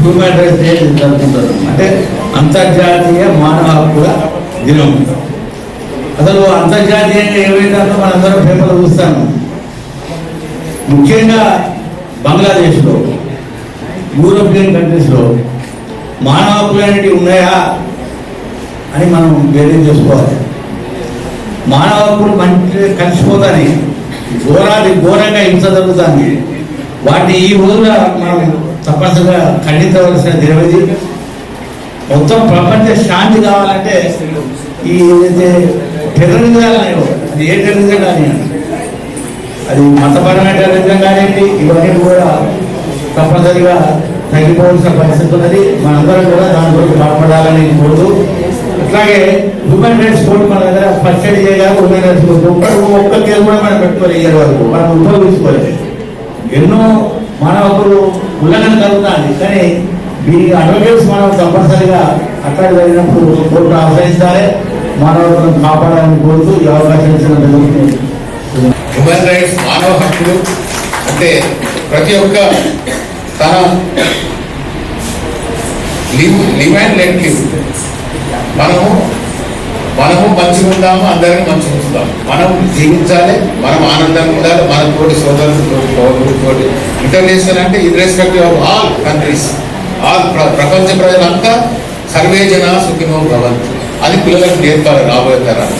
Human rights day జరుపుకుంటారు. అంటే అంతర్జాతీయ మానవ హక్కుల దినం. అసలు అంతర్జాతీయంగా ఏవైతే మనందరం పేపర్లు చూస్తాము. ముఖ్యంగా బంగ్లాదేశ్లో, యూరోపియన్ కంట్రీస్లో మానవ హక్కులు అనేవి ఉన్నాయా అని మనం వేరేం చేసుకోవాలి. మానవ హక్కులు మంచి కలిసిపోతాయి, ఘోరంగా హింస జరుగుతుంది. వాటిని ఈ రోజున మనం తప్పనిసరిగా ఖండించవలసిన దినవిది. మొత్తం ప్రపంచ శాంతి కావాలంటే ఈ ఏదైతే టెర్రరిజాలు అది ఏ టెర్రరిజం కానీ, అది మతపరమైన టెర్రరిజం కానివ్వండి, ఇవన్నీ కూడా తప్పనిసరిగా తగ్గిపోవాల్సిన పరిస్థితి ఉన్నది. మనందరం కూడా దాని గురించి బాధపడాలని కోరుతూ, అట్లాగే హ్యూమన్ రైట్స్ కోర్టు మన దగ్గర ఫస్ట్ ఎయిడ్ చేయగానే హ్యూమన్ రైట్స్ కోర్టు ఒక్క కేసు కూడా మనం పెట్టుకోవాలి. ఇయర్ వరకు మనం ఉపయోగించుకోలేదు. ఎన్నో మానవ హక్కులు ఉల్లంఘన కలుగుతుంది. కానీ దీని అడ్వకేట్స్ మనం తప్పనిసరిగా అక్కడ జరిగినప్పుడు కోర్టు ఆశ్రయించాలి, మానవ హక్కులను కాపాడాలని కోరుతూ ఈ అవకాశం ఇచ్చిన హ్యూమన్ రైట్స్ మానవ హక్కులు అంటే ప్రతి ఒక్క తన లివ్ అండ్ లెట్ లివ్. మనము మంచిగా ఉందాము, అందరికీ మంచిగా ఉంచుదాము. మనం జీవించాలి, మనం ఆనందంగా ఉండాలి. మన తోటి సోదరులతో ఇంటర్నేషనల్ అంటే irrespective of all countries, all ప్రపంచ ప్రజలంతా సర్వే జన సుఖినో భవంతు. అది పిల్లలకు నేర్పాలి రాబోయే తరాలు.